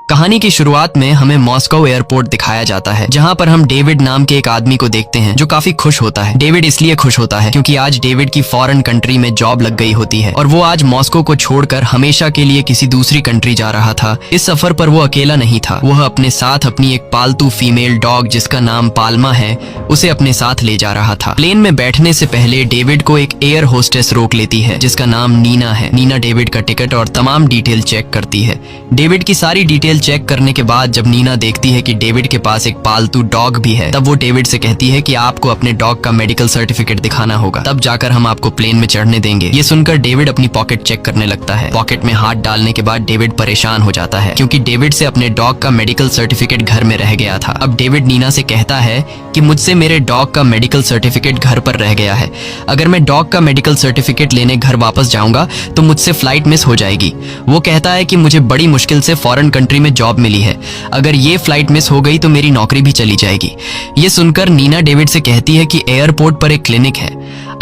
कहानी की शुरुआत में हमें मॉस्को एयरपोर्ट दिखाया जाता है, जहां पर हम डेविड नाम के एक आदमी को देखते हैं जो काफी खुश होता है। डेविड इसलिए खुश होता है क्योंकि आज डेविड की फॉरेन कंट्री में जॉब लग गई होती है और वो आज मॉस्को को छोड़कर हमेशा के लिए किसी दूसरी कंट्री जा रहा था। इस सफर पर वो अकेला नहीं था, वह अपने साथ अपनी एक पालतू फीमेल डॉग जिसका नाम पाल्मा है उसे अपने साथ ले जा रहा था। प्लेन में बैठने से पहले डेविड को एक एयर होस्टेस रोक लेती है जिसका नाम नीना है। नीना डेविड का टिकट और तमाम डिटेल चेक करती है। डेविड की सारी डिटेल चेक करने के बाद जब नीना देखती है कि डेविड के पास एक पालतू डॉग भी है, तब वो डेविड से कहती है कि आपको अपने डॉग का मेडिकल सर्टिफिकेट दिखाना होगा, तब जाकर हम आपको प्लेन में चढ़ने देंगे। ये सुनकर डेविड अपनी पॉकेट चेक करने लगता है। पॉकेट में हाथ डालने के बाद डेविड परेशान हो जाता है क्योंकि डेविड से अपने डॉग का मेडिकल सर्टिफिकेट घर में रह गया था। अब डेविड नीना से कहता है कि मुझसे मेरे डॉग का मेडिकल सर्टिफिकेट घर पर रह गया है। अगर मैं डॉग का मेडिकल सर्टिफिकेट लेने घर वापस जाऊंगा तो मुझसे फ्लाइट मिस हो जाएगी। वो कहता है कि मुझे बड़ी मुश्किल से फॉरेन कंट्री में जॉब मिली है, अगर ये फ्लाइट मिस हो गई तो मेरी नौकरी भी चली जाएगी। ये सुनकर नीना डेविड से कहती है कि एयरपोर्ट पर एक क्लिनिक है,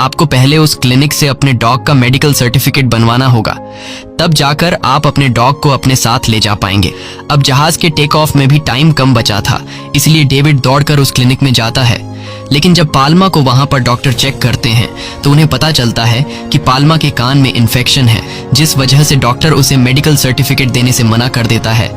आपको पहले उस क्लिनिक से अपने डॉग का मेडिकल सर्टिफिकेट बनवाना होगा, तब जाकर आप अपने डॉग को अपने साथ ले जा पाएंगे। अब जहाज के टेक ऑफ में भी टाइम कम बचा था, इसलिए डेविड दौड़कर उस क्लिनिक में जाता है। लेकिन जब पाल्मा को वहां पर डॉक्टर चेक करते हैं तो उन्हें पता चलता है कि पाल्मा के कान में इन्फेक्शन है, जिस वजह से डॉक्टर उसे मेडिकल सर्टिफिकेट देने से मना कर देता है।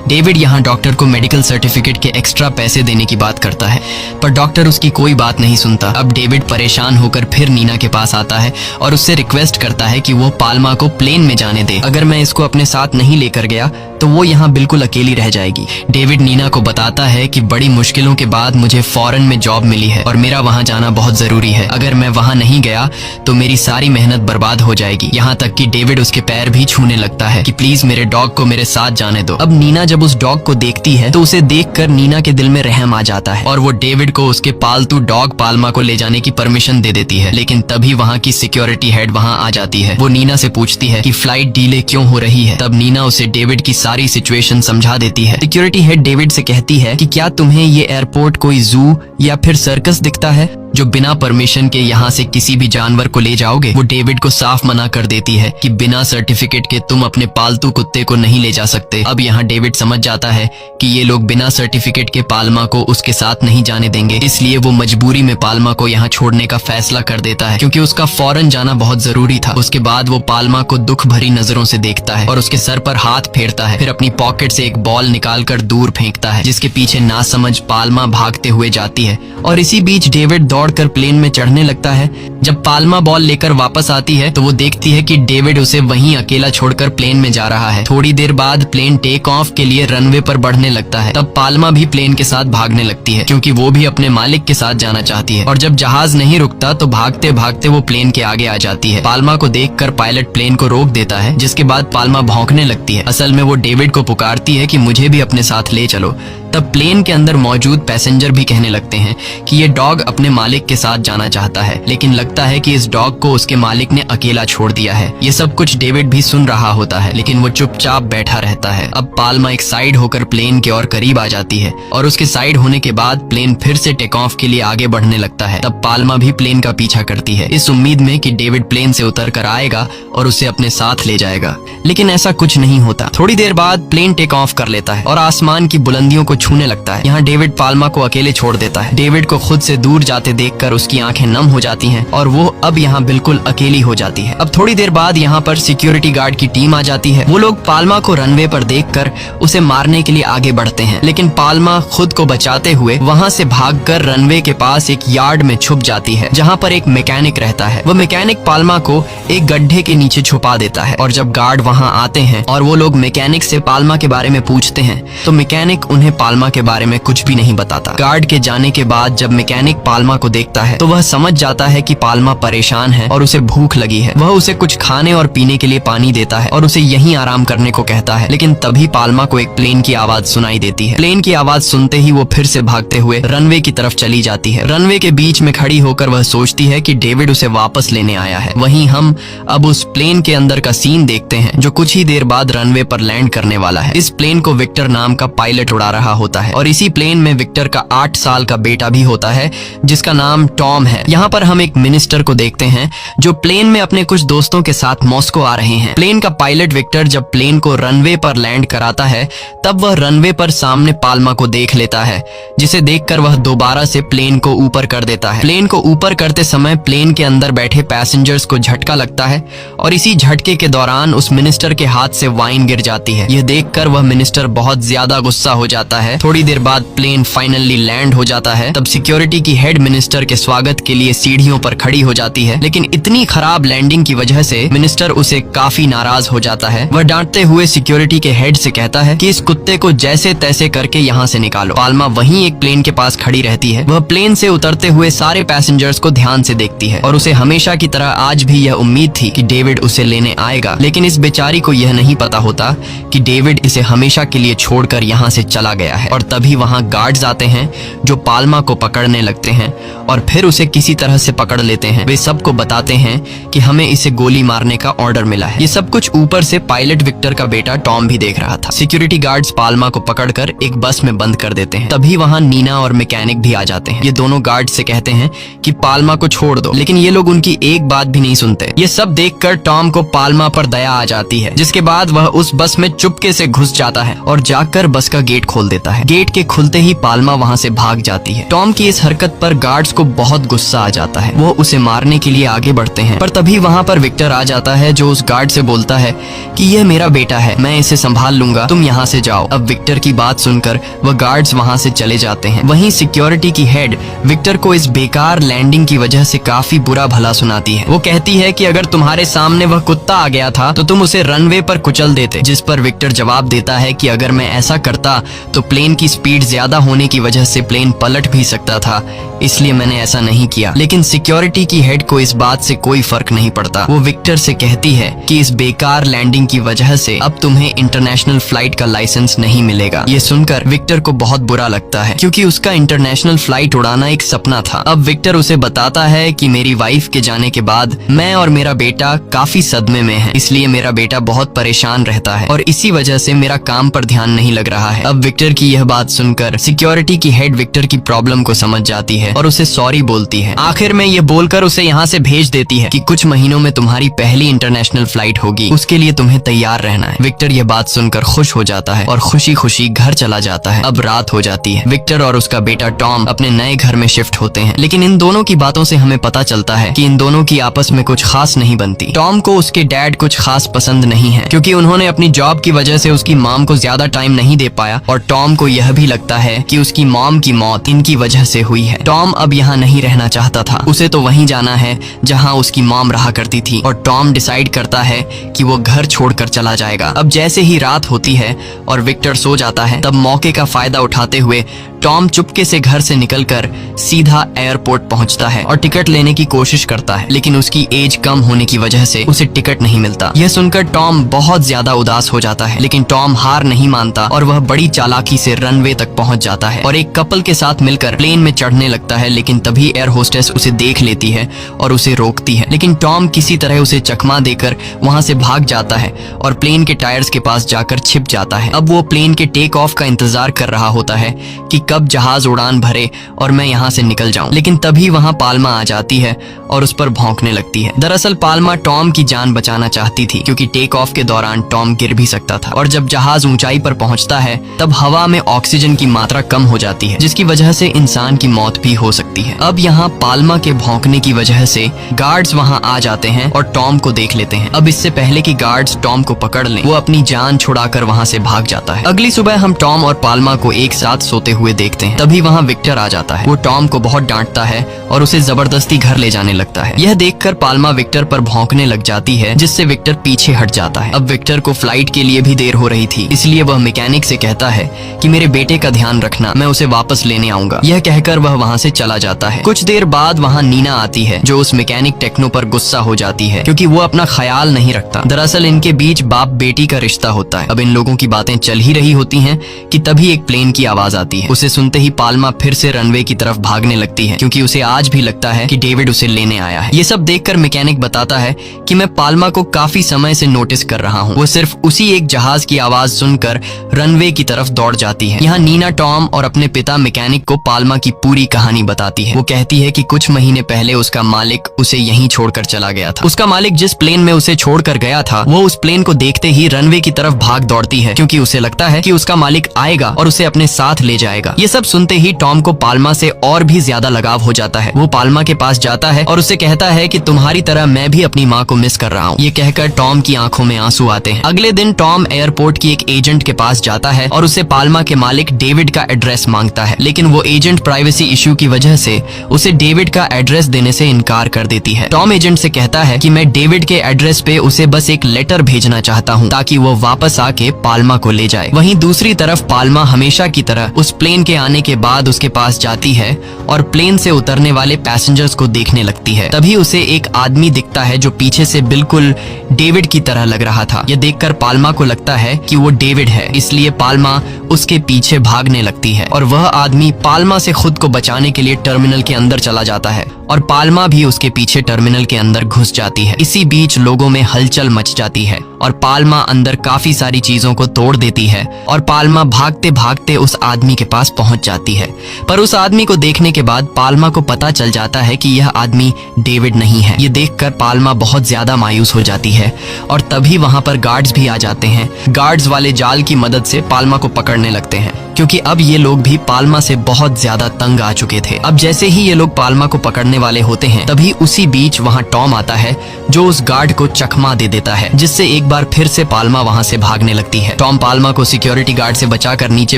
डेविड यहां डॉक्टर को मेडिकल सर्टिफिकेट के एक्स्ट्रा पैसे देने की बात करता है, पर डॉक्टर उसकी कोई बात नहीं सुनता। अब डेविड परेशान होकर फिर नीना के पास आता है और उससे रिक्वेस्ट करता है कि वो पाल्मा को प्लेन में जाने दे। अगर मैं इसको अपने साथ नहीं लेकर गया तो वो यहाँ बिल्कुल अकेली रह जाएगी। डेविड नीना को बताता है कि बड़ी मुश्किलों के बाद मुझे फॉरेन में जॉब मिली है और मेरा वहां जाना बहुत जरूरी है। अगर मैं वहां नहीं गया तो मेरी सारी मेहनत बर्बाद हो जाएगी। यहाँ तक कि डेविड उसके पैर भी छूने लगता है कि प्लीज मेरे डॉग को मेरे साथ जाने दो। अब नीना जब उस डॉग को देखती है तो उसे देखकर नीना के दिल में रहम आ जाता है और वो डेविड को उसके पालतू डॉग पाल्मा को ले जाने की परमिशन दे देती है। लेकिन तभी वहाँ की सिक्योरिटी हेड वहाँ आ जाती है। वो नीना से पूछती है कि फ्लाइट डिले क्यों हो रही है। तब नीना उसे डेविड की सारी सिचुएशन समझा देती है। सिक्योरिटी हेड डेविड से कहती है कि क्या तुम्हें ये एयरपोर्ट कोई जू या फिर सर्कस दिखता है जो बिना परमिशन के यहाँ से किसी भी जानवर को ले जाओगे। वो डेविड को साफ मना कर देती है कि बिना सर्टिफिकेट के तुम अपने पालतू कुत्ते को नहीं ले जा सकते। अब यहाँ डेविड समझ जाता है कि ये लोग बिना सर्टिफिकेट के पाल्मा को उसके साथ नहीं जाने देंगे, इसलिए वो मजबूरी में पाल्मा को यहाँ छोड़ने का फैसला कर देता है क्योंकि उसका फौरन जाना बहुत जरूरी था। उसके बाद वो पाल्मा को दुख भरी नजरों से देखता है और उसके सर पर हाथ फेरता है, फिर अपनी पॉकेट से एक बॉल निकालकर दूर फेंकता है, जिसके पीछे नासमझ पाल्मा भागते हुए जाती है। और इसी बीच डेविड दौड़कर प्लेन में चढ़ने लगता है। जब पाल्मा बॉल लेकर वापस आती है तो वो देखती है कि डेविड उसे वहीं अकेला छोड़कर प्लेन में जा रहा है। थोड़ी देर बाद प्लेन टेक ऑफ के लिए रनवे पर बढ़ने लगता है। तब पाल्मा भी प्लेन के साथ भागने लगती है क्योंकि वो भी अपने मालिक के साथ जाना चाहती है। और जब जहाज नहीं रुकता तो भागते भागते वो प्लेन के आगे आ जाती है। पाल्मा को देखकर पायलट प्लेन को रोक देता है, जिसके बाद पाल्मा भौंकने लगती है। असल में वो डेविड को पुकारती है कि मुझे भी अपने साथ ले चलो। तब प्लेन के अंदर मौजूद पैसेंजर भी कहने लगते हैं कि ये डॉग अपने मालिक के साथ जाना चाहता है, लेकिन लगता है कि इस डॉग को उसके मालिक ने अकेला छोड़ दिया है। ये सब कुछ डेविड भी सुन रहा होता है, लेकिन वो चुपचाप बैठा रहता है। अब पाल्मा एक साइड होकर प्लेन के और करीब आ जाती है और उसके साइड होने के बाद प्लेन फिर से टेक ऑफ के लिए आगे बढ़ने लगता है। तब पाल्मा भी प्लेन का पीछा करती है, इस उम्मीद में कि डेविड प्लेन से उतर कर आएगा और उसे अपने साथ ले जाएगा, लेकिन ऐसा कुछ नहीं होता। थोड़ी देर बाद प्लेन टेक ऑफ कर लेता है और आसमान की बुलंदियों को छूने लगता है। यहाँ डेविड पाल्मा को अकेले छोड़ देता है। डेविड को खुद से दूर जाते देखकर उसकी आंखें नम हो जाती हैं और वो अब यहाँ बिल्कुल अकेली हो जाती है। अब थोड़ी देर बाद यहाँ पर सिक्योरिटी गार्ड की टीम आ जाती है। वो लोग पाल्मा को रनवे पर देखकर उसे मारने के लिए आगे बढ़ते हैं, लेकिन पाल्मा खुद को बचाते हुए वहाँ से भागकर रनवे के पास एक यार्ड में छुप जाती है, जहाँ पर एक मैकेनिक रहता है। वो मैकेनिक पाल्मा को एक गड्ढे के नीचे छुपा देता है और जब गार्ड वहाँ आते हैं और वो लोग मैकेनिक से पाल्मा के बारे में पूछते हैं तो मैकेनिक उन्हें पाल्मा के बारे में कुछ भी नहीं बताता। गार्ड के जाने के बाद जब मैकेनिक पाल्मा को देखता है तो वह समझ जाता है कि पाल्मा परेशान है और उसे भूख लगी है। वह उसे कुछ खाने और पीने के लिए पानी देता है और उसे यहीं आराम करने को कहता है। लेकिन तभी पाल्मा को एक प्लेन की आवाज सुनाई देती है। प्लेन की आवाज सुनते ही वो फिर से भागते हुए रनवे की तरफ चली जाती है। रनवे के बीच में खड़ी होकर वह सोचती है कि डेविड उसे वापस लेने आया है। वहीं हम अब उस प्लेन के अंदर का सीन देखते हैं जो कुछ ही देर बाद रनवे पर लैंड करने वाला है। इस प्लेन को विक्टर नाम का पायलट उड़ा रहा होता है और इसी प्लेन में विक्टर का 8 साल का बेटा भी होता है जिसका नाम टॉम है। यहाँ पर हम एक मिनिस्टर को देखते हैं जो प्लेन में अपने कुछ दोस्तों के साथ मॉस्को आ रहे हैं। प्लेन का पायलट विक्टर जब प्लेन को रनवे पर लैंड कराता है तब वह रनवे पर सामने पाल्मा को देख लेता है, जिसे देखकर वह दोबारा से प्लेन को ऊपर कर देता है। प्लेन को ऊपर करते समय प्लेन के अंदर बैठे पैसेंजर्स को झटका लगता है और इसी झटके के दौरान उस मिनिस्टर के हाथ से वाइन गिर जाती है। यह देखकर वह मिनिस्टर बहुत ज्यादा गुस्सा हो जाता है। थोड़ी देर बाद प्लेन फाइनली लैंड हो जाता है। तब सिक्योरिटी की हेड मिनिस्टर के स्वागत के लिए सीढ़ियों पर खड़ी हो जाती है, लेकिन इतनी खराब लैंडिंग की वजह से मिनिस्टर उसे काफी नाराज हो जाता है। वह डांटते हुए सिक्योरिटी के हेड से कहता है कि इस कुत्ते को जैसे तैसे करके यहाँ से निकालो। पाल्मा वहीं एक प्लेन के पास खड़ी रहती है। वह प्लेन से उतरते हुए सारे पैसेंजर्स को ध्यान से देखती है और उसे हमेशा की तरह आज भी यह उम्मीद थी कि डेविड उसे लेने आएगा, लेकिन इस बेचारी को यह नहीं पता होता कि डेविड इसे हमेशा के लिए छोड़कर यहाँ से चला गया है। और तभी वहाँ गार्ड्स आते हैं जो पाल्मा को पकड़ने लगते हैं और फिर उसे किसी तरह से पकड़ लेते हैं। वे सबको बताते हैं कि हमें इसे गोली मारने का ऑर्डर मिला है। ये सब कुछ ऊपर से पायलट विक्टर का बेटा टॉम भी देख रहा था। सिक्योरिटी गार्ड्स पाल्मा को पकड़कर एक बस में बंद कर देते हैं। तभी वहाँ नीना और मैकेनिक भी आ जाते हैं। ये दोनों गार्ड से कहते हैं कि पाल्मा को छोड़ दो, लेकिन ये लोग उनकी एक बात भी नहीं सुनते। ये सब देखकर टॉम को पाल्मा पर दया आ जाती है, जिसके बाद वह उस बस में चुपके से घुस जाता है और जाकर बस का गेट खोल देता है। गेट के खुलते ही पाल्मा वहाँ से भाग जाती है। टॉम की इस हरकत पर गार्ड्स को बहुत गुस्सा आ जाता है। वो उसे मारने के लिए आगे बढ़ते हैं, पर तभी वहाँ पर विक्टर आ जाता है जो उस गार्ड से बोलता है कि यह मेरा बेटा है, मैं इसे संभाल लूंगा, तुम यहाँ से जाओ। अब विक्टर की बात सुनकर वह गार्ड्स वहाँ से चले जाते हैं। वहीं सिक्योरिटी की हेड विक्टर को इस बेकार लैंडिंग की वजह से काफी बुरा भला सुनाती है। वो कहती है कि अगर तुम्हारे सामने वह कुत्ता आ गया था तो तुम उसे रनवे पर कुचल देते, जिस पर विक्टर जवाब देता है कि अगर मैं ऐसा करता तो प्लेन की स्पीड ज्यादा होने की वजह से प्लेन पलट भी सकता था, इसलिए मैंने ऐसा नहीं किया। लेकिन सिक्योरिटी की हेड को इस बात से कोई फर्क नहीं पड़ता। वो विक्टर से कहती है कि इस बेकार लैंडिंग की वजह से अब तुम्हें इंटरनेशनल फ्लाइट का लाइसेंस नहीं मिलेगा। ये सुनकर विक्टर को बहुत बुरा लगता है, क्योंकि उसका इंटरनेशनल फ्लाइट उड़ाना एक सपना था। अब विक्टर उसे बताता है कि मेरी वाइफ के जाने के बाद मैं और मेरा बेटा काफी सदमे में हैं, इसलिए मेरा बेटा बहुत परेशान रहता है और इसी वजह से मेरा काम पर ध्यान नहीं लग रहा है। अब विक्टर की यह बात सुनकर सिक्योरिटी की हेड विक्टर की प्रॉब्लम को समझ जाती है और उसे सॉरी बोलती है। आखिर में ये बोलकर उसे यहाँ से भेज देती है कि कुछ महीनों में तुम्हारी पहली इंटरनेशनल फ्लाइट होगी, उसके लिए तुम्हें तैयार रहना है। विक्टर ये बात सुनकर खुश हो जाता है और खुशी खुशी घर चला जाता है। अब रात हो जाती है। विक्टर और उसका बेटा टॉम अपने नए घर में शिफ्ट होते हैं, लेकिन इन दोनों की बातों से हमें पता चलता है कि इन दोनों की आपस में कुछ खास नहीं बनती। टॉम को उसके डैड कुछ खास पसंद नहीं है, क्योंकि उन्होंने अपनी जॉब की वजह से उसकी मॉम को ज्यादा टाइम नहीं दे पाया और टॉम को यह भी लगता है कि उसकी मॉम की मौत इनकी वजह से हुई है। टॉम अब यहाँ नहीं रहना चाहता था, उसे तो वहीं जाना है जहाँ उसकी मॉम रहा करती थी और टॉम डिसाइड करता है कि वो घर छोड़कर चला जाएगा। अब जैसे ही रात होती है और विक्टर सो जाता है, तब मौके का फायदा उठाते हुए टॉम चुपके से घर से निकलकर सीधा एयरपोर्ट पहुंचता है और टिकट लेने की कोशिश करता है, लेकिन उसकी एज कम होने की वजह से उसे टिकट नहीं मिलता। यह सुनकर टॉम बहुत ज्यादा उदास हो जाता है, लेकिन टॉम हार नहीं मानता और वह बड़ी चालाकी से रनवे तक पहुंच जाता है और एक कपल के साथ मिलकर प्लेन में चढ़ने लगता है। लेकिन तभी एयर होस्टेस उसे देख लेती है और उसे रोकती है, लेकिन टॉम किसी तरह उसे चकमा देकर वहां से भाग जाता है और प्लेन के टायर्स के पास जाकर छिप जाता है। अब वो प्लेन के टेक ऑफ का इंतजार कर रहा होता है कि कब जहाज उड़ान भरे और मैं यहाँ से निकल जाऊं, लेकिन तभी वहाँ पाल्मा आ जाती है और उस पर भौंकने लगती है। दरअसल पाल्मा टॉम की जान बचाना चाहती थी, क्योंकि टेक ऑफ के दौरान टॉम गिर भी सकता था और जब जहाज ऊंचाई पर पहुंचता है तब हवा में ऑक्सीजन की मात्रा कम हो जाती है, जिसकी वजह से इंसान की मौत भी हो सकती है। अब यहाँ पाल्मा के भौंकने की वजह से गार्ड्स वहाँ आ जाते हैं और टॉम को देख लेते हैं। अब इससे पहले कि गार्ड्स टॉम को पकड़ लें, वो अपनी जान छुड़ाकर वहाँ से भाग जाता है। अगली सुबह हम टॉम और पाल्मा को एक साथ सोते हुए देखते हैं। तभी वहाँ विक्टर आ जाता है। वो टॉम को बहुत डांटता है और उसे जबरदस्ती घर ले जाने लगता है। यह देखकर पाल्मा विक्टर पर भौंकने लग जाती है, जिससे विक्टर पीछे हट जाता है। अब विक्टर को फ्लाइट के लिए भी देर हो रही थी, इसलिए वह मैकेनिक से कहता है कि मेरे बेटे का ध्यान रखना, मैं उसे वापस लेने आऊंगा। यह कहकर वह वहाँ से चला जाता है। कुछ देर बाद वहाँ नीना आती है, जो उस मैकेनिक टेक्नो पर गुस्सा हो जाती है, क्योंकि वो अपना ख्याल नहीं रखता। दरअसल इनके बीच बाप बेटी का रिश्ता होता है। अब इन लोगों की बातें चल ही रही होती हैं कि तभी एक प्लेन की आवाज आती है। उसे सुनते ही पाल्मा फिर से रनवे की तरफ भागने लगती है, क्योंकि उसे आज भी लगता है कि डेविड उसे लेने आया है। ये सब देखकर मैकेनिक बताता है कि मैं पाल्मा को काफी समय से नोटिस कर रहा हूँ। वो सिर्फ उसी एक जहाज की आवाज सुनकर रनवे की तरफ दौड़ जाती है। यहाँ नीना टॉम और अपने पिता मैकेनिक को पाल्मा की पूरी कहानी बताती है। वो कहती है कि कुछ महीने पहले उसका मालिक उसे यहीं छोड़कर चला गया था। उसका मालिक जिस प्लेन में उसे छोड़कर गया था, वो उस प्लेन को देखते ही रनवे की तरफ भाग दौड़ती है, क्योंकि उसे लगता है कि उसका मालिक आएगा और उसे अपने साथ ले जाएगा। ये सब सुनते ही टॉम को पाल्मा से और भी ज्यादा लगाव हो जाता है। वो पाल्मा के पास जाता है और उससे कहता है कि तुम्हारी तरह मैं भी अपनी माँ को मिस कर रहा हूँ। ये कहकर टॉम की आंखों में आंसू आते हैं। अगले दिन टॉम एयरपोर्ट की एक एजेंट के पास जाता है और उसे पाल्मा के मालिक डेविड का एड्रेस मांगता है, लेकिन वो एजेंट प्राइवेसी इश्यू की वजह से उसे डेविड का एड्रेस देने से इनकार कर देती है। टॉम एजेंट से कहता है कि मैं डेविड के एड्रेस पे उसे बस एक लेटर भेजना चाहता हूँ ताकि वो वापस आके पाल्मा को ले जाए। वहीं दूसरी तरफ पाल्मा हमेशा की तरह उस प्लेन के आने के बाद उसके पास जाती है और प्लेन से उतरने वाले पैसेंजर्स को देखने लगती है। तभी उसे एक आदमी दिखता है जो पीछे से बिल्कुल डेविड की तरह लग रहा था। यह देखकर पाल्मा को लगता है कि वो डेविड है, इसलिए पाल्मा उसके पीछे भागने लगती है और वह आदमी पाल्मा से खुद को बचाने के लिए टर्मिनल के अंदर चला जाता है और पाल्मा भी उसके पीछे टर्मिनल के अंदर घुस जाती है। इसी बीच लोगों में हलचल मच जाती है और पाल्मा अंदर काफी सारी चीजों को तोड़ देती है और पाल्मा भागते भागते उस आदमी के पास पहुंच जाती है। पर उस आदमी को देखने के बाद पाल्मा को पता चल जाता है कि यह आदमी डेविड नहीं है। ये देखकर पाल्मा बहुत ज्यादा मायूस हो जाती है और तभी वहां पर गार्ड्स भी आ जाते हैं। गार्ड्स वाले जाल की मदद से पाल्मा को पकड़ने लगते हैं, क्योंकि अब ये लोग भी पाल्मा से बहुत ज्यादा तंग आ चुके थे। अब जैसे ही ये लोग पाल्मा को पकड़ने वाले होते हैं, तभी उसी बीच वहाँ टॉम आता है जो उस गार्ड को चकमा दे देता है, जिससे एक बार फिर से पाल्मा वहाँ से भागने लगती है। टॉम पाल्मा को सिक्योरिटी गार्ड से बचाकर नीचे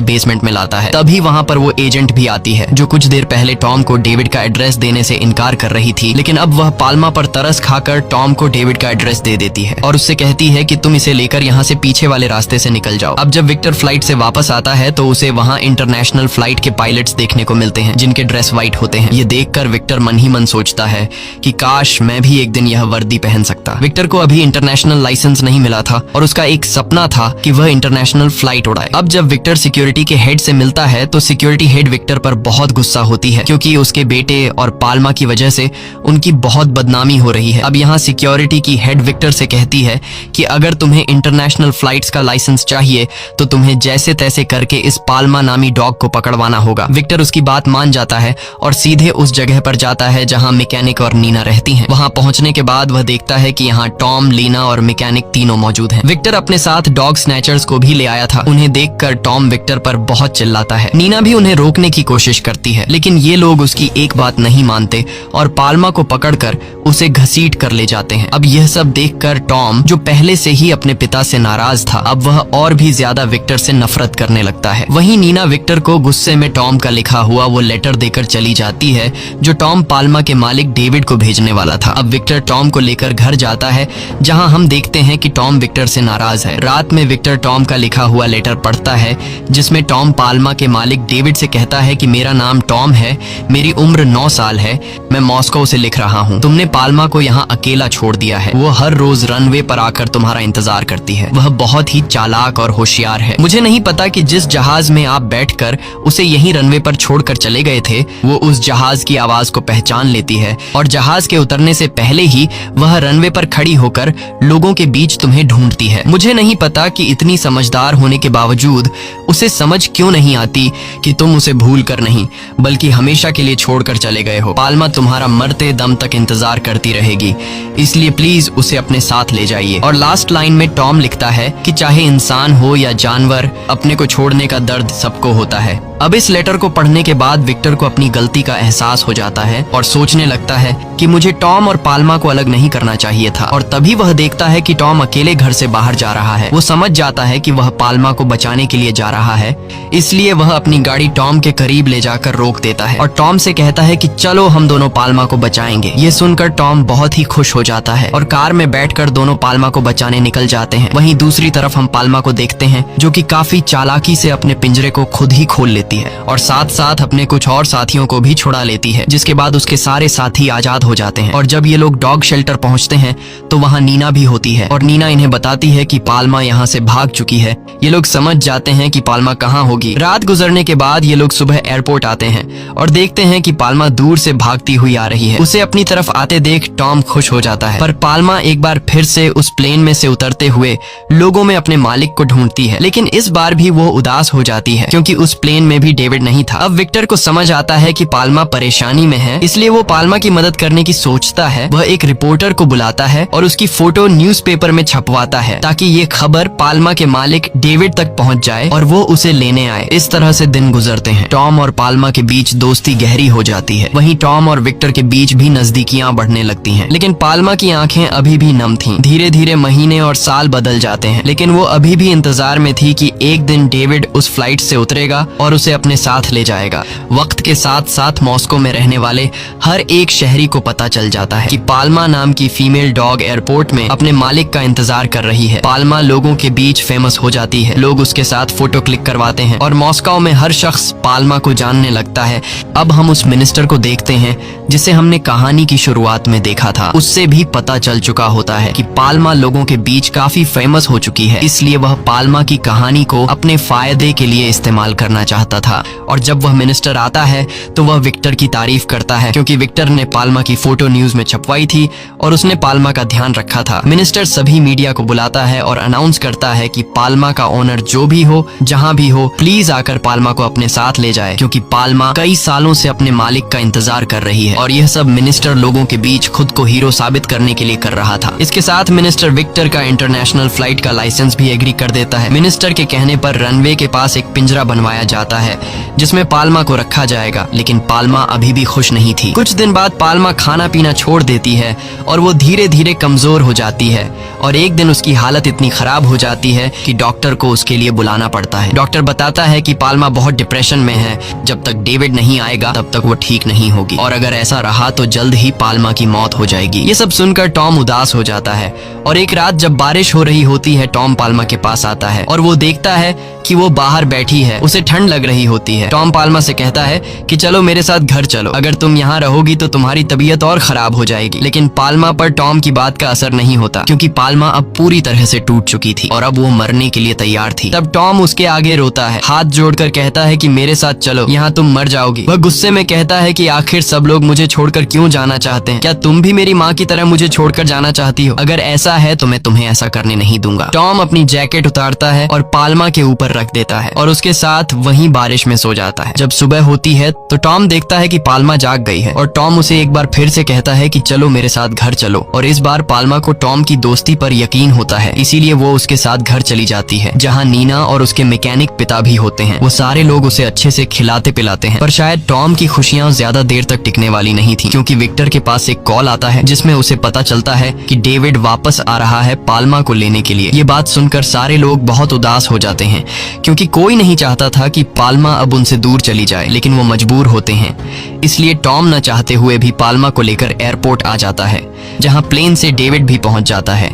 बेसमेंट में लाता है। तभी वहाँ पर वो एजेंट भी आती है जो कुछ देर पहले टॉम को डेविड का एड्रेस देने से इनकार कर रही थी, लेकिन अब वह पाल्मा पर तरस खाकर टॉम को डेविड का एड्रेस दे देती है और उससे कहती है कि तुम इसे लेकर यहाँ से पीछे वाले रास्ते से निकल जाओ। अब जब विक्टर फ्लाइट से वापस आता है तो उसे वहाँ इंटरनेशनल फ्लाइट के पायलट्स देखने को मिलते हैं, जिनके ड्रेस व्हाइट होते हैं। ये देखकर विक्टर मन ही मन सोचता है कि काश मैं भी एक दिन यह वर्दी पहन सकता। विक्टर को अभी इंटरनेशनल लाइसेंस नहीं मिला था और उसका एक सपना था कि वह इंटरनेशनल फ्लाइट उड़ाए। अब जब विक्टर सिक्योरिटी के हेड से मिलता है तो सिक्योरिटी हेड विक्टर पर बहुत गुस्सा होती है, क्योंकि उसके बेटे और पाल्मा की वजह से उनकी बहुत बदनामी हो रही है। अब यहाँ सिक्योरिटी की हेड विक्टर से कहती है कि अगर तुम्हें इंटरनेशनल फ्लाइट्स का लाइसेंस चाहिए तो तुम्हें जैसे तैसे करके इस पाल्मा नामी डॉग को पकड़वाना होगा। विक्टर उसकी बात मान जाता है और सीधे उस जगह पर जाता है जहां मैकेनिक और नीना रहती हैं। वहां पहुंचने के बाद वह देखता है कि यहाँ टॉम, लीना और मैकेनिक तीनों मौजूद हैं। विक्टर अपने साथ डॉग स्नैचर्स को भी ले आया था। उन्हें देखकर टॉम विक्टर पर बहुत चिल्लाता है। नीना भी उन्हें रोकने की कोशिश करती है, लेकिन ये लोग उसकी एक बात नहीं मानते और पाल्मा को पकड़कर उसे घसीट कर ले जाते हैं। अब यह सब देखकर टॉम, जो पहले से ही अपने पिता से नाराज था, अब वह और भी ज्यादा विक्टर से नफरत करने लगता है। वहीं नीना विक्टर को गुस्से में टॉम का लिखा हुआ वो लेटर देकर चली जाती है जो टॉम पाल्मा के मालिक डेविड को भेजने वाला था। अब विक्टर टॉम को लेकर घर जाता है, जहां हम देखते हैं कि टॉम विक्टर से नाराज है। रात में विक्टर टॉम का लिखा हुआ लेटर पढ़ता है, जिसमें टॉम पाल्मा के मालिक डेविड से कहता है कि मेरा नाम टॉम है, मेरी उम्र 9 साल है, मैं मॉस्को से लिख रहा हूँ। तुमने पाल्मा को यहाँ अकेला छोड़ दिया है। वो हर रोज रनवे पर आकर तुम्हारा इंतजार करती है। वह बहुत ही चालाक और होशियार है। मुझे नहीं पता कि जिस जहाज में आप बैठकर उसे यहीं रनवे पर छोड़कर चले गए थे, वो उस जहाज की आवाज को पहचान लेती है और जहाज के उतरने से पहले ही वह रनवे पर खड़ी होकर लोगों के बीच तुम्हें ढूंढती है। मुझे नहीं पता कि इतनी समझदार होने के बावजूद उसे समझ क्यों नहीं आती कि तुम उसे भूल कर नहीं बल्कि हमेशा के लिए छोड़कर चले गए हो। पाल्मा तुम्हारा मरते दम तक इंतजार करती रहेगी, इसलिए प्लीज उसे अपने साथ ले जाइए। और लास्ट लाइन में टॉम लिखता है कि चाहे इंसान हो या जानवर, अपने को छोड़ने का दर्द सबको होता है। अब इस लेटर को पढ़ने के बाद विक्टर को अपनी गलती का एहसास हो जाता है और सोचने लगता है कि मुझे टॉम और पाल्मा को अलग नहीं करना चाहिए था। और तभी वह देखता है कि टॉम अकेले घर से बाहर जा रहा है। वो समझ जाता है कि वह पाल्मा को बचाने के लिए जा रहा है, इसलिए वह अपनी गाड़ी टॉम के करीब ले जाकर रोक देता है और टॉम से कहता है कि चलो हम दोनों पाल्मा को बचाएंगे। ये सुनकर टॉम बहुत ही खुश हो जाता है और कार में बैठकर दोनों पाल्मा को बचाने निकल जाते हैं। वहीं दूसरी तरफ हम पाल्मा को देखते हैं जो कि काफी चालाकी से अपने पिंजरे को खुद ही खोल लेती है और साथ साथ अपने कुछ और साथियों को भी छुड़ा लेती है, जिसके बाद उसके सारे साथी आजाद हो जाते हैं। और जब ये लोग डॉग शेल्टर पहुंचते हैं तो वहाँ नीना भी होती है और नीना इन्हें बताती है कि पाल्मा यहाँ से भाग चुकी है। ये लोग समझ जाते हैं कि पाल्मा कहाँ होगी। रात गुजरने के बाद ये लोग सुबह एयरपोर्ट आते हैं और देखते हैं कि पाल्मा दूर से भागती हुई आ रही है। उसे अपनी तरफ आते देख टॉम खुश हो जाता है, पर पाल्मा एक बार फिर से उस प्लेन में से उतरते हुए लोगों में अपने मालिक को ढूंढती है, लेकिन इस बार भी वो उदास हो जाती है क्योंकि उस प्लेन में भी डेविड नहीं था। अब विक्टर को समझ आता है कि पाल्मा परेशानी में है, इसलिए वो पाल्मा की मदद करने की सोचता है। वह एक रिपोर्टर को बुलाता है और उसकी फोटो न्यूज़पेपर में छपवाता है ताकि ये खबर पाल्मा के मालिक डेविड तक पहुंच जाए और वो उसे लेने आए। इस तरह से दिन गुजरते हैं। टॉम और पाल्मा के बीच दोस्ती गहरी हो जाती है। वहीं टॉम और विक्टर के बीच भी नजदीकियां बढ़ने लगती हैं, लेकिन पाल्मा की आंखें अभी भी नम थीं। धीरे धीरे महीने और साल बदल जाते हैं, लेकिन वो अभी भी इंतजार में थी कि एक दिन डेविड उस फ्लाइट से उतरेगा और उसे अपने साथ ले जाएगा। वक्त के साथ साथ मॉस्को में रहने वाले हर एक शहरी को पता चल जाता है कि पाल्मा नाम की फीमेल डॉग एयरपोर्ट में अपने मालिक का इंतजार कर रही है। पाल्मा लोगों के बीच फेमस हो जाती है, लोग उसके साथ फोटो क्लिक करवाते हैं और मॉस्को में हर शख्स पाल्मा को जानने लगता है। अब हम उस मिनिस्टर को देखते हैं जिसे हमने कहानी की शुरुआत में देखा था। उससे भी पता चल चुका होता है कि पाल्मा लोगों के बीच काफी फेमस हो चुकी है, इसलिए वह पाल्मा की कहानी को अपने फायदे के लिए इस्तेमाल करना चाहता था। और जब वह मिनिस्टर आता है तो वह विक्टर की तारीफ करता है क्योंकि विक्टर ने पाल्मा की फोटो न्यूज में छपवाई थी और उसने पाल्मा का ध्यान रखा था। मिनिस्टर सभी मीडिया को बुलाता है और अनाउंस करता है कि पाल्मा का ओनर जो भी हो, जहां भी हो, प्लीज आकर पाल्मा को अपने साथ ले जाए क्योंकि पाल्मा कई सालों से अपने मालिक का इंतजार कर रही है। और यह सब मिनिस्टर लोगों के बीच खुद को हीरो साबित करने के लिए कर रहा था। इसके साथ मिनिस्टर विक्टर का इंटरनेशनल फ्लाइट का लाइसेंस भी एग्री कर देता है। मिनिस्टर के कहने पर रनवे के पास एक पिंजरा बनवाया जाता है जिसमें पाल्मा को रखा जाएगा, लेकिन पाल्मा अभी भी खुश नहीं थी। कुछ दिन बाद पाल्मा खाना पीना छोड़ देती है और वो धीरे धीरे कमजोर हो जाती है और एक दिन उसकी हालत इतनी खराब हो जाती है कि डॉक्टर को उसके लिए बुलाना पड़ता है। डॉक्टर बताता है कि पाल्मा बहुत डिप्रेशन में है, जब तक डेविड नहीं आएगा तब तक वो ठीक नहीं होगी और अगर ऐसा रहा तो जल्द ही पाल्मा की मौत हो जाएगी। ये सब सुनकर टॉम उदास हो जाता है और एक रात जब बारिश हो रही होती है टॉम पाल्मा के पास आता है और वो देखता है कि वो बाहर बैठी है, उसे ठंड लग रही होती है। टॉम पाल्मा से कहता है कि चलो मेरे साथ घर चलो, अगर तुम यहाँ रहोगी तो तुम्हारी तबीयत और खराब हो जाएगी। लेकिन पाल्मा पर टॉम की बात का असर नहीं होता क्योंकि पाल्मा अब पूरी तरह से टूट चुकी थी और अब वो मरने के लिए तैयार थी। तब टॉम उसके आगे रोता है, हाथ जोड़कर कहता है कि मेरे साथ चलो, यहाँ तुम मर जाओगी। वह गुस्से में कहता है कि आखिर सब लोग मुझे छोड़कर क्यों जाना चाहते हैं? क्या तुम भी मेरी माँ की तरह मुझे छोड़कर जाना चाहती हो? अगर ऐसा है तो मैं तुम्हें ऐसा करने नहीं दूंगा। टॉम अपनी जैकेट उतारता है और पाल्मा के ऊपर रख देता है और उसके साथ वहीं बारिश में सो जाता है। जब सुबह होती है तो टॉम देखता है कि पाल्मा जाग गई है और टॉम उसे एक बार फिर से कहता है कि चलो मेरे साथ घर चलो। और इस बार पाल्मा को टॉम की दोस्ती पर यकीन होता है, इसीलिए वो उसके साथ घर चली जाती है जहाँ नीना और उसके मैकेनिक पिता भी होते हैं। वो सारे लोग उसे अच्छे से खिलाते पिलाते हैं, पर शायद टॉम की खुशियाँ ज्यादा देर तक टिकने वाली नहीं थी क्योंकि विक्टर के पास एक कॉल आता है जिसमें उसे पता चलता है कि डेविड वापस आ रहा है पाल्मा को लेने के लिए। ये बात सुनकर सारे लोग बहुत उदास हो जाते हैं क्योंकि कोई नहीं चाहता था कि पाल्मा अब उनसे दूर चली जाए, लेकिन वो मजबूर होते हैं। इसलिए टॉम न चाहते हुए भी पाल्मा को लेकर एयरपोर्ट आ जाता है जहां प्लेन से डेविड भी पहुंच जाता है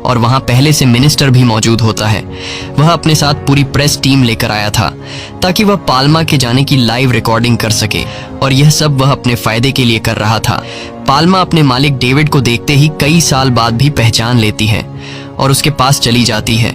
और वहां पहले से मिनिस्टर भी मौजूद होता है। वह अपने साथ पूरी प्रेस टीम लेकर आया था ताकि वह पाल्मा के जाने की लाइव रिकॉर्डिंग कर सके और यह सब वह अपने फायदे के लिए कर रहा था। पाल्मा अपने मालिक डेविड को देखते ही कई साल बाद भी पहचान लेती है और उसके पास चली जाती है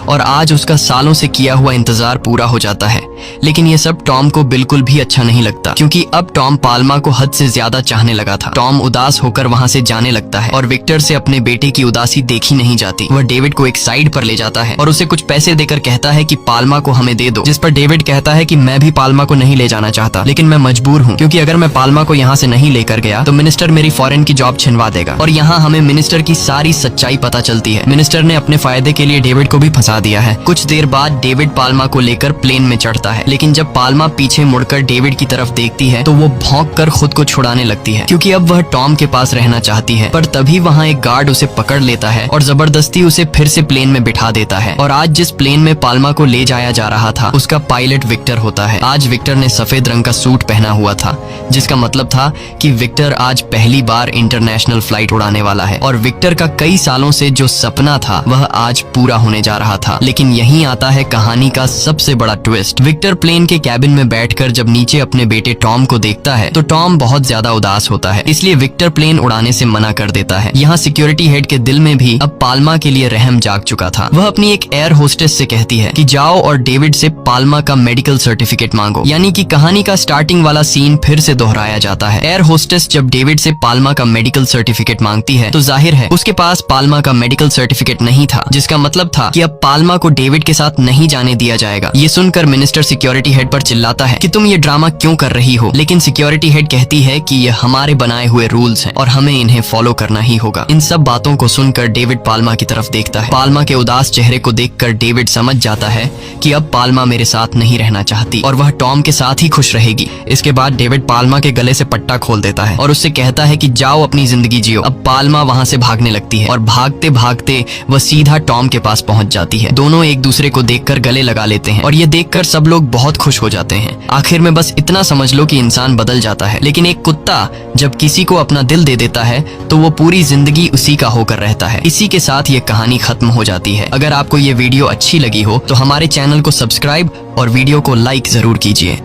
और आज उसका सालों से किया हुआ इंतजार पूरा हो जाता है। लेकिन ये सब टॉम को बिल्कुल भी अच्छा नहीं लगता क्योंकि अब टॉम पाल्मा को हद से ज्यादा चाहने लगा था। टॉम उदास होकर वहां से जाने लगता है और विक्टर से अपने बेटे की उदासी देखी नहीं जाती। वह डेविड को एक साइड पर ले जाता है और उसे कुछ पैसे देकर कहता है कि पाल्मा को हमें दे दो, जिस पर डेविड कहता है कि मैं भी पाल्मा को नहीं ले जाना चाहता, लेकिन मैं मजबूर हूँ क्योंकि अगर मैं पाल्मा को यहाँ से नहीं लेकर गया तो मिनिस्टर मेरी फॉरेन की जॉब छिनवा देगा। और यहाँ हमें मिनिस्टर की सारी सच्चाई पता चलती है। मिनिस्टर ने अपने फायदे के लिए डेविड को भी फंसा दिया है। कुछ देर बाद डेविड पाल्मा को लेकर प्लेन में चढ़ता है, लेकिन जब पाल्मा पीछे मुड़कर डेविड की तरफ देखती है तो वो भौंककर खुद को छुड़ाने लगती है क्योंकि अब वह टॉम के पास रहना चाहती है। पर तभी वहाँ एक गार्ड उसे पकड़ लेता है और जबरदस्ती उसे फिर से प्लेन में बिठा देता है। और आज जिस प्लेन में पाल्मा को ले जाया जा रहा था उसका पायलट विक्टर होता है। आज विक्टर ने सफेद रंग का सूट पहना हुआ था जिसका मतलब था कि विक्टर आज पहली बार इंटरनेशनल फ्लाइट उड़ाने वाला है। और विक्टर का कई सालों से जो सपना था वह आज पूरा होने जा रहा था। लेकिन यहीं आता है कहानी का सबसे बड़ा ट्विस्ट। विक्टर प्लेन के कैबिन में बैठकर जब नीचे अपने बेटे टॉम को देखता है तो टॉम बहुत ज्यादा उदास होता है, इसलिए विक्टर प्लेन उड़ाने से मना कर देता है। यहाँ सिक्योरिटी हेड के दिल में भी अब पाल्मा के लिए रहम जाग चुका था। वह अपनी एक एयर होस्टेस से कहती है कि जाओ और डेविड से पाल्मा का मेडिकल सर्टिफिकेट मांगो। यानी कि कहानी का स्टार्टिंग वाला सीन फिर से दोहराया जाता है। एयर होस्टेस जब डेविड से पाल्मा का मेडिकल सर्टिफिकेट मांगती है तो जाहिर है उसके पास पाल्मा का मेडिकल सर्टिफिकेट नहीं था, जिसका मतलब था कि अब पाल्मा को डेविड के साथ नहीं जाने दिया जाएगा। ये सुनकर मिनिस्टर सिक्योरिटी हेड पर चिल्लाता है कि तुम ये ड्रामा क्यों कर रही हो, लेकिन सिक्योरिटी हेड कहती है कि ये हमारे बनाए हुए रूल्स हैं और हमें इन्हें फॉलो करना ही होगा। इन सब बातों को सुनकर डेविड पाल्मा की तरफ देखता है। पाल्मा के उदास चेहरे को देखकर डेविड समझ जाता है कि अब पाल्मा मेरे साथ नहीं रहना चाहती और वह टॉम के साथ ही खुश रहेगी। इसके बाद डेविड पाल्मा के गले से पट्टा खोल देता है और उससे कहता है कि जाओ अपनी जिंदगी जियो। अब पाल्मा वहाँ से भागने लगती है और भागते भागते वह सीधा टॉम के पास पहुँच जाती है। दोनों एक दूसरे को देखकर गले लगा लेते हैं और ये देखकर सब लोग बहुत खुश हो जाते हैं। आखिर में बस इतना समझ लो कि इंसान बदल जाता है, लेकिन एक कुत्ता जब किसी को अपना दिल दे देता है तो वो पूरी जिंदगी उसी का होकर रहता है। इसी के साथ ये कहानी खत्म हो जाती है। अगर आपको ये वीडियो अच्छी लगी हो तो हमारे चैनल को सब्सक्राइब और वीडियो को लाइक जरूर कीजिए।